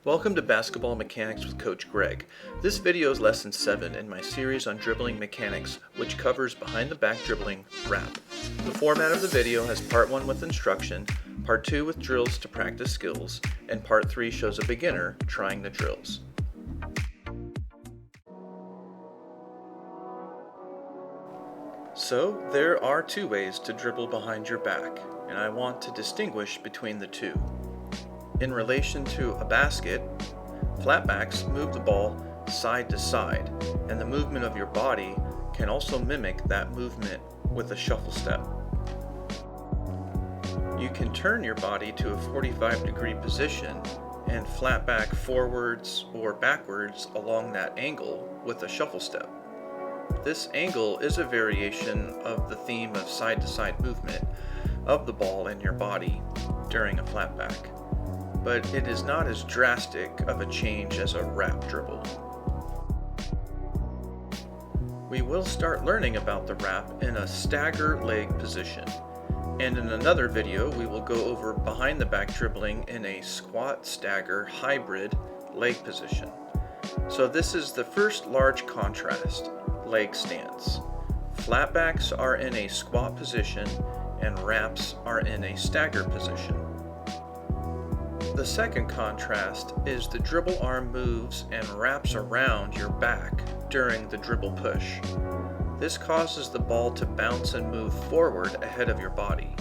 Welcome to Basketball Mechanics with Coach Greg. This video is lesson 7 in my series on dribbling mechanics, which covers behind the back dribbling wrap. The format of the video has part 1 with instruction, part 2 with drills to practice skills, and part 3 shows a beginner trying the drills. So there are 2 ways to dribble behind your back, and I want to distinguish between the 2. In relation to a basket, flatbacks move the ball side to side, and the movement of your body can also mimic that movement with a shuffle step. You can turn your body to a 45-degree position and flatback forwards or backwards along that angle with a shuffle step. This angle is a variation of the theme of side-to-side movement of the ball in your body during a flatback, but it is not as drastic of a change as a wrap dribble. We will start learning about the wrap in a stagger leg position, and in another video we will go over behind the back dribbling in a squat stagger hybrid leg position. So this is the first large contrast, leg stance. Flatbacks are in a squat position and wraps are in a stagger position. The second contrast is the dribble arm moves and wraps around your back during the dribble push. This causes the ball to bounce and move forward ahead of your body.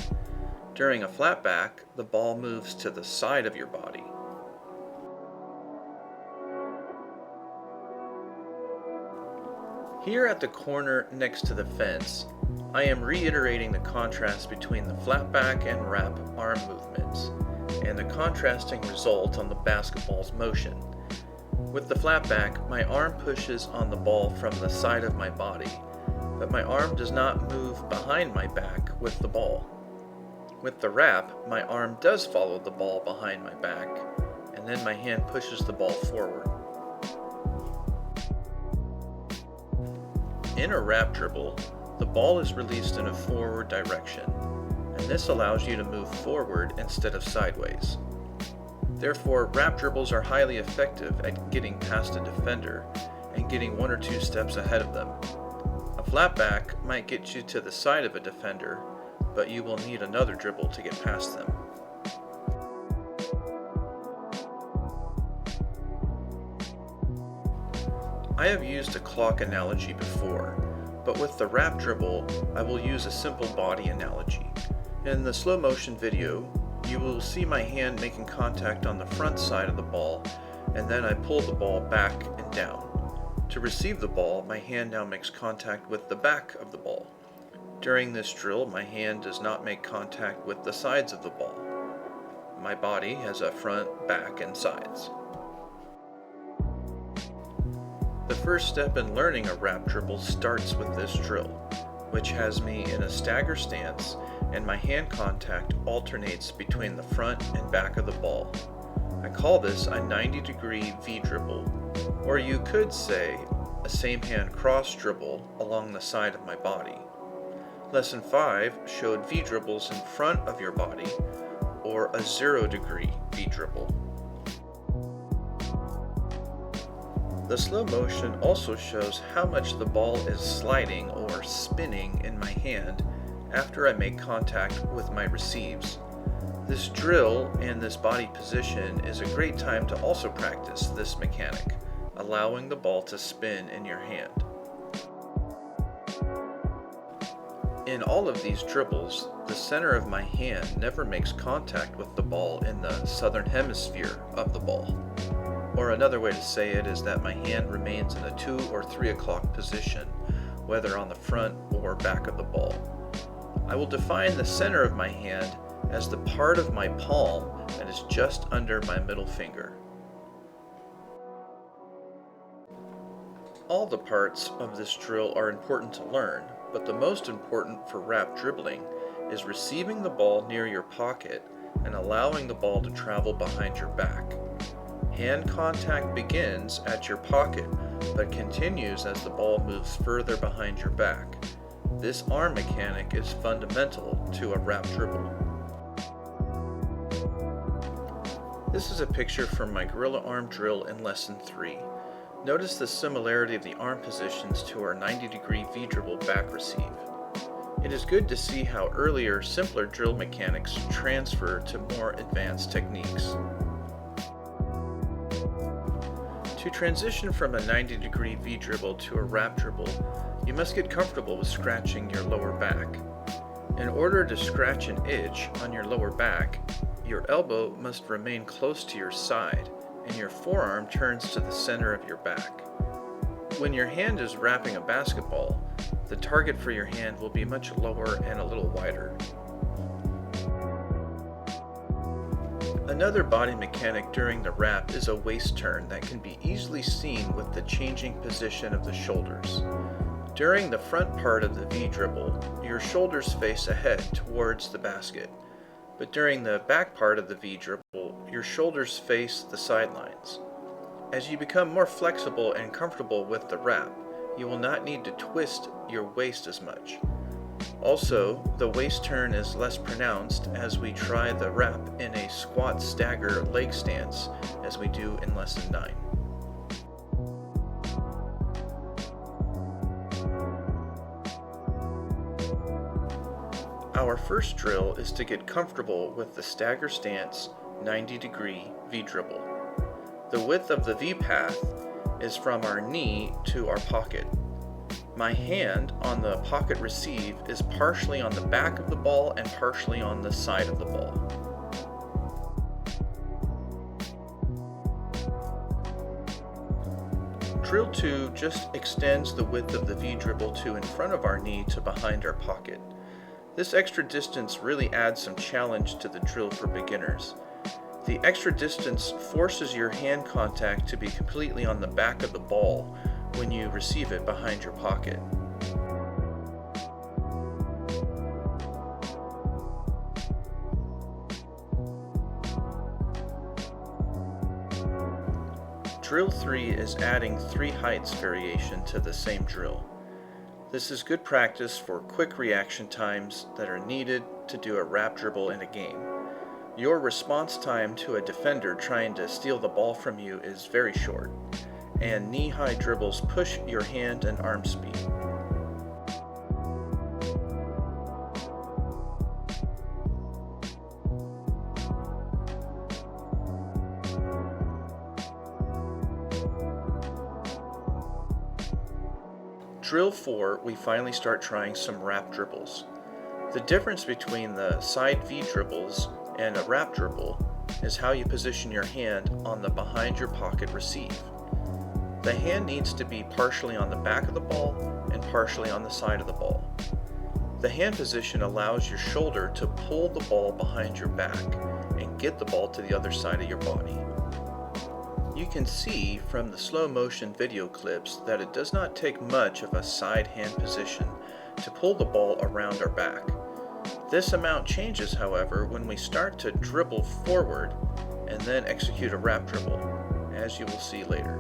During a flatback, the ball moves to the side of your body. Here at the corner next to the fence, I am reiterating the contrast between the flatback and wrap arm movements and the contrasting result on the basketball's motion. With the flatback, my arm pushes on the ball from the side of my body, but my arm does not move behind my back with the ball. With the wrap, my arm does follow the ball behind my back, and then my hand pushes the ball forward. In a wrap dribble, the ball is released in a forward direction, and this allows you to move forward instead of sideways. Therefore, wrap dribbles are highly effective at getting past a defender and getting 1 or 2 steps ahead of them. A flatback might get you to the side of a defender, but you will need another dribble to get past them. I have used a clock analogy before, but with the wrap dribble, I will use a simple body analogy. In the slow motion video, you will see my hand making contact on the front side of the ball, and then I pull the ball back and down. To receive the ball, my hand now makes contact with the back of the ball. During this drill, my hand does not make contact with the sides of the ball. My body has a front, back, and sides. The first step in learning a wrap dribble starts with this drill, which has me in a stagger stance and my hand contact alternates between the front and back of the ball. I call this a 90-degree V-dribble, or you could say a same hand cross dribble along the side of my body. Lesson 5 showed V-dribbles in front of your body, or a 0-degree V-dribble. The slow motion also shows how much the ball is sliding or spinning in my hand after I make contact with my receives. This drill and this body position is a great time to also practice this mechanic, allowing the ball to spin in your hand. In all of these dribbles, the center of my hand never makes contact with the ball in the southern hemisphere of the ball. Or another way to say it is that my hand remains in a 2 or 3 o'clock position, whether on the front or back of the ball. I will define the center of my hand as the part of my palm that is just under my middle finger. All the parts of this drill are important to learn, but the most important for wrap dribbling is receiving the ball near your pocket and allowing the ball to travel behind your back. Hand contact begins at your pocket, but continues as the ball moves further behind your back. This arm mechanic is fundamental to a wrap dribble. This is a picture from my gorilla arm drill in lesson 3. Notice the similarity of the arm positions to our 90-degree V-dribble back receive. It is good to see how earlier, simpler drill mechanics transfer to more advanced techniques. To transition from a 90-degree V-dribble to a wrap dribble, you must get comfortable with scratching your lower back. In order to scratch an itch on your lower back, your elbow must remain close to your side, and your forearm turns to the center of your back. When your hand is wrapping a basketball, the target for your hand will be much lower and a little wider. Another body mechanic during the wrap is a waist turn that can be easily seen with the changing position of the shoulders. During the front part of the V-dribble, your shoulders face ahead towards the basket, but during the back part of the V-dribble, your shoulders face the sidelines. As you become more flexible and comfortable with the wrap, you will not need to twist your waist as much. Also, the waist turn is less pronounced as we try the wrap in a squat stagger leg stance as we do in lesson 9. Our first drill is to get comfortable with the stagger stance 90-degree V-dribble. The width of the V path is from our knee to our pocket. My hand on the pocket receive is partially on the back of the ball and partially on the side of the ball. Drill 2 just extends the width of the V-dribble to in front of our knee to behind our pocket. This extra distance really adds some challenge to the drill for beginners. The extra distance forces your hand contact to be completely on the back of the ball when you receive it behind your pocket. Drill 3 is adding 3 heights variation to the same drill. This is good practice for quick reaction times that are needed to do a wrap dribble in a game. Your response time to a defender trying to steal the ball from you is very short, and knee-high dribbles push your hand and arm speed. Drill 4, we finally start trying some wrap dribbles. The difference between the side V dribbles and a wrap dribble is how you position your hand on the behind your pocket receive. The hand needs to be partially on the back of the ball and partially on the side of the ball. The hand position allows your shoulder to pull the ball behind your back and get the ball to the other side of your body. You can see from the slow motion video clips that it does not take much of a side hand position to pull the ball around our back. This amount changes, however, when we start to dribble forward and then execute a wrap dribble, as you will see later.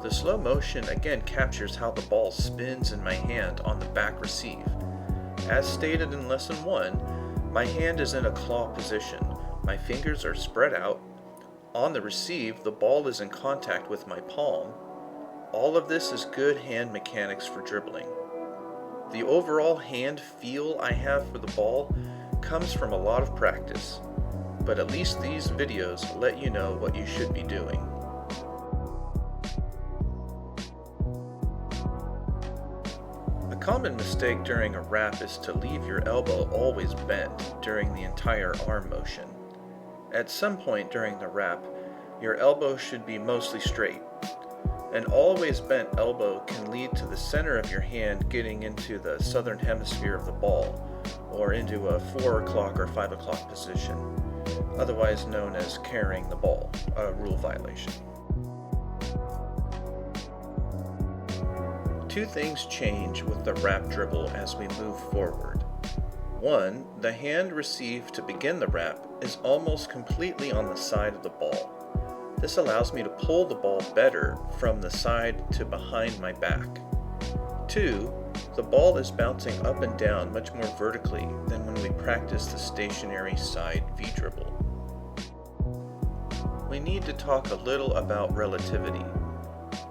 The slow motion again captures how the ball spins in my hand on the back receive. As stated in lesson 1, my hand is in a claw position. My fingers are spread out. On the receive, the ball is in contact with my palm. All of this is good hand mechanics for dribbling. The overall hand feel I have for the ball comes from a lot of practice, but at least these videos let you know what you should be doing. A common mistake during a wrap is to leave your elbow always bent during the entire arm motion. At some point during the wrap, your elbow should be mostly straight. An always bent elbow can lead to the center of your hand getting into the southern hemisphere of the ball, or into a 4 o'clock or 5 o'clock position, otherwise known as carrying the ball, a rule violation. 2 things change with the wrap dribble as we move forward. 1, the hand received to begin the wrap is almost completely on the side of the ball. This allows me to pull the ball better from the side to behind my back. 2, the ball is bouncing up and down much more vertically than when we practice the stationary side V-dribble. we need to talk a little about relativity.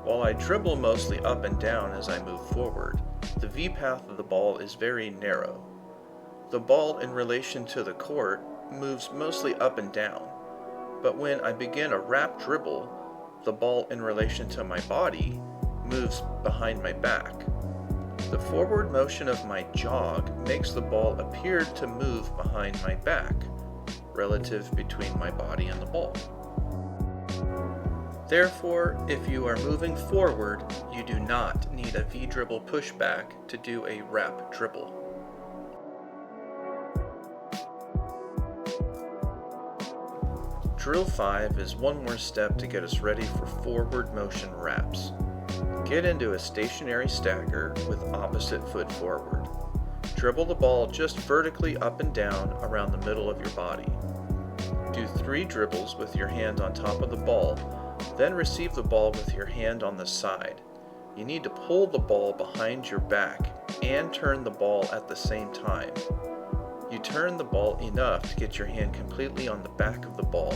While I dribble mostly up and down as I move forward, the V path of the ball is very narrow. The ball in relation to the court moves mostly up and down, but when I begin a wrap dribble, the ball in relation to my body moves behind my back. The forward motion of my jog makes the ball appear to move behind my back, relative between my body and the ball. Therefore, if you are moving forward, you do not need a V-dribble pushback to do a wrap dribble. Drill 5 is one more step to get us ready for forward motion wraps. Get into a stationary stagger with opposite foot forward. Dribble the ball just vertically up and down around the middle of your body. Do 3 dribbles with your hand on top of the ball, then receive the ball with your hand on the side. You need to pull the ball behind your back and turn the ball at the same time. You turn the ball enough to get your hand completely on the back of the ball.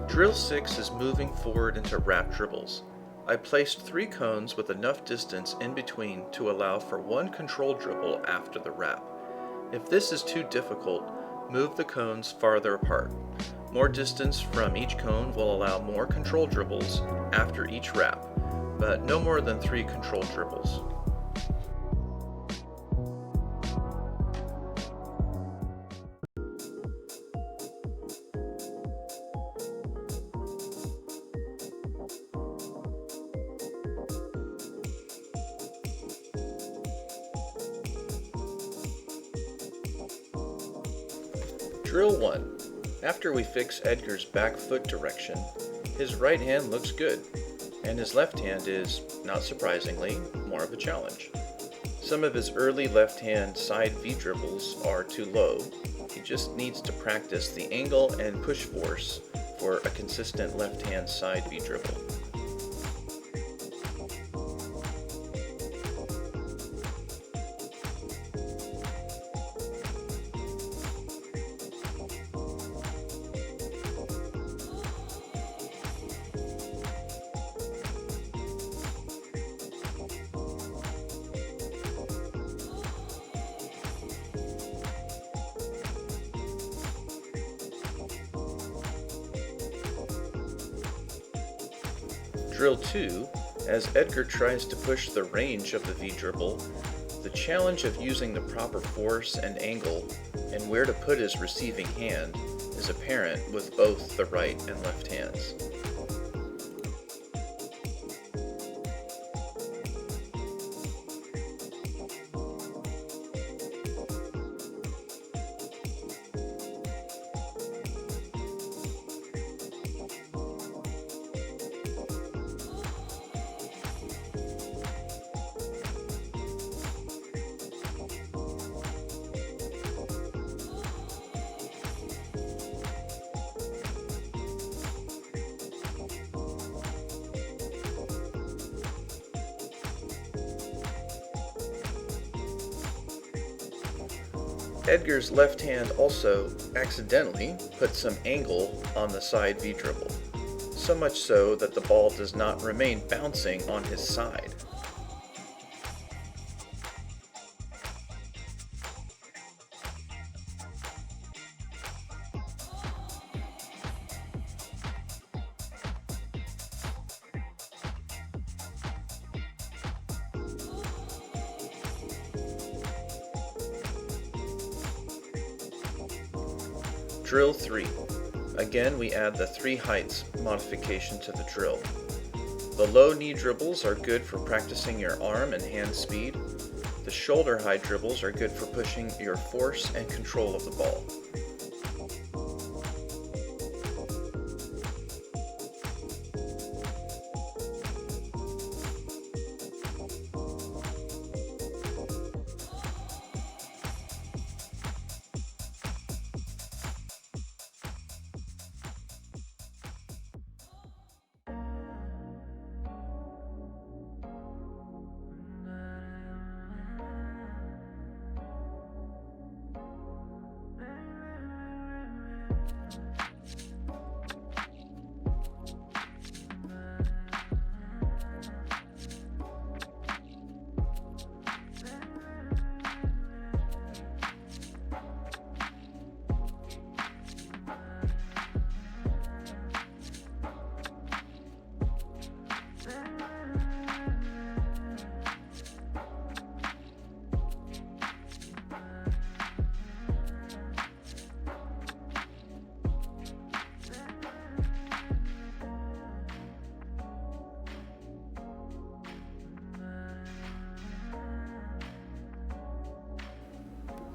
Drill 6 is moving forward into wrap dribbles. I placed 3 cones with enough distance in between to allow for 1 control dribble after the wrap. If this is too difficult, move the cones farther apart. More distance from each cone will allow more control dribbles after each wrap, but no more than 3 control dribbles. Drill 1. After we fix Edgar's back foot direction, his right hand looks good, and his left hand is, not surprisingly, more of a challenge. Some of his early left hand side V dribbles are too low. He just needs to practice the angle and push force for a consistent left hand side V dribble. Drill 2, as Edgar tries to push the range of the V-dribble, the challenge of using the proper force and angle and where to put his receiving hand is apparent with both the right and left hands. Edgar's left hand also accidentally put some angle on the side V-dribble, so much so that the ball does not remain bouncing on his side. Drill 3. Again, we add the 3 heights modification to the drill. The low knee dribbles are good for practicing your arm and hand speed. The shoulder high dribbles are good for pushing your force and control of the ball.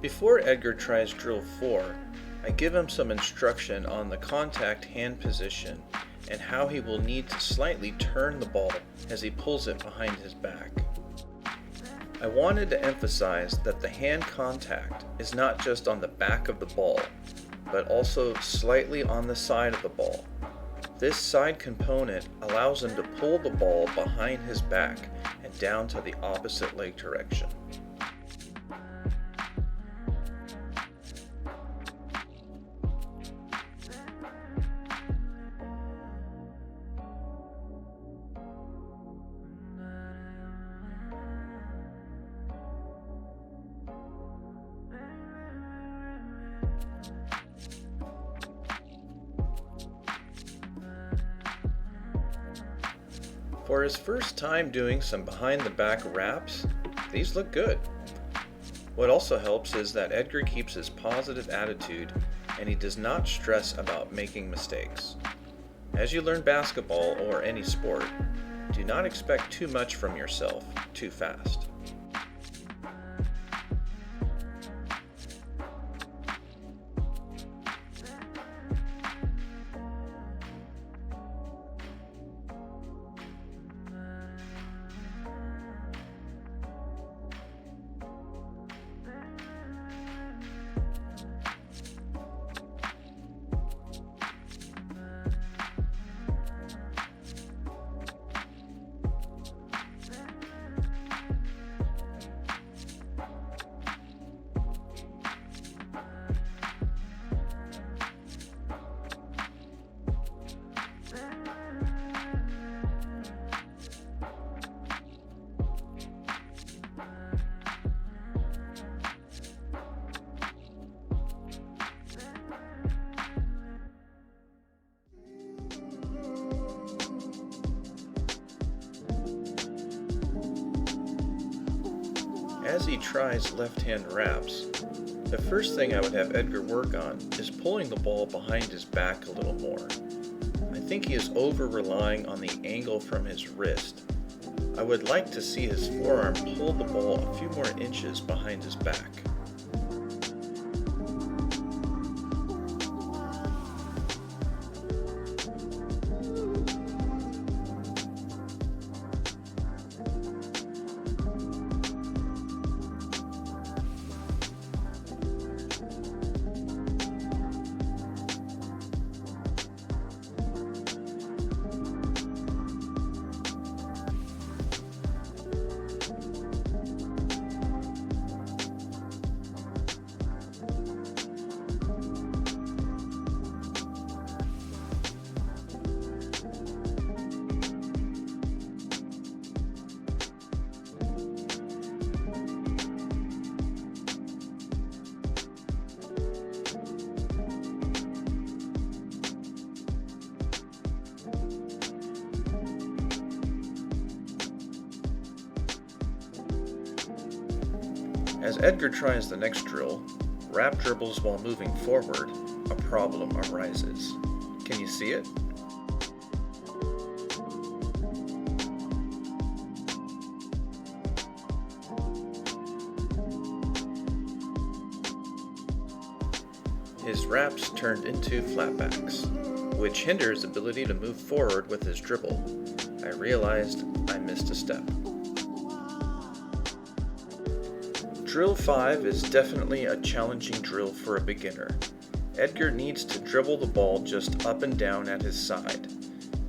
Before Edgar tries drill 4, I give him some instruction on the contact hand position and how he will need to slightly turn the ball as he pulls it behind his back. I wanted to emphasize that the hand contact is not just on the back of the ball, but also slightly on the side of the ball. This side component allows him to pull the ball behind his back and down to the opposite leg direction. For his first time doing some behind the back wraps, these look good. What also helps is that Edgar keeps his positive attitude and he does not stress about making mistakes. As you learn basketball or any sport, do not expect too much from yourself too fast. As he tries left-hand wraps, the first thing I would have Edgar work on is pulling the ball behind his back a little more. I think he is over-relying on the angle from his wrist. I would like to see his forearm pull the ball a few more inches behind his back. As Edgar tries the next drill, wrap dribbles while moving forward, a problem arises. Can you see it? His wraps turned into flatbacks, which hinder his ability to move forward with his dribble. I realized I missed a step. Drill 5 is definitely a challenging drill for a beginner. Edgar needs to dribble the ball just up and down at his side.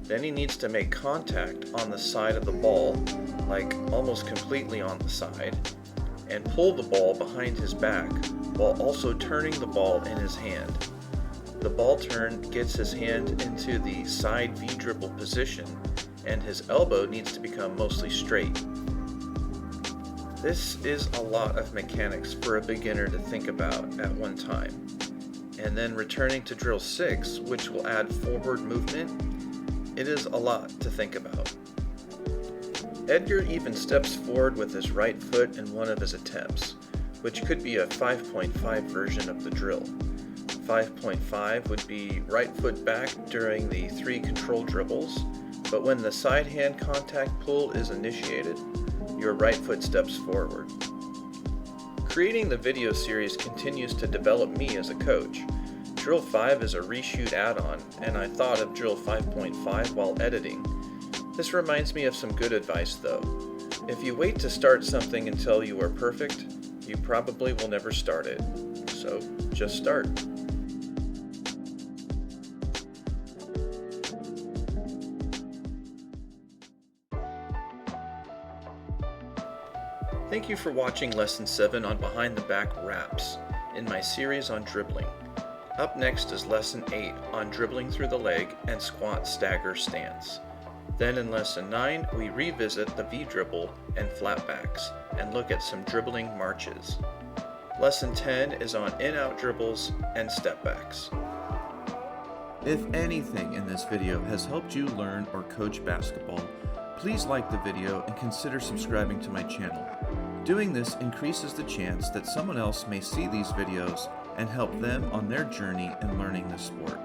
Then he needs to make contact on the side of the ball, like almost completely on the side, and pull the ball behind his back while also turning the ball in his hand. The ball turn gets his hand into the side V-dribble position, and his elbow needs to become mostly straight. This is a lot of mechanics for a beginner to think about at one time. And then returning to drill 6, which will add forward movement, it is a lot to think about. Edgar even steps forward with his right foot in one of his attempts, which could be a 5.5 version of the drill. 5.5 would be right foot back during the 3 control dribbles, but when the side hand contact pull is initiated, your right foot steps forward. Creating the video series continues to develop me as a coach. Drill 5 is a reshoot add-on, and I thought of Drill 5.5 while editing. This reminds me of some good advice though. If you wait to start something until you are perfect, you probably will never start it. So just start. Thank you for watching Lesson 7 on Behind the Back Wraps in my series on dribbling. Up next is Lesson 8 on dribbling through the leg and squat stagger stance. Then in Lesson 9 we revisit the V-dribble and flatbacks and look at some dribbling marches. Lesson 10 is on in-out dribbles and stepbacks. If anything in this video has helped you learn or coach basketball, please like the video and consider subscribing to my channel. Doing this increases the chance that someone else may see these videos and help them on their journey in learning this sport.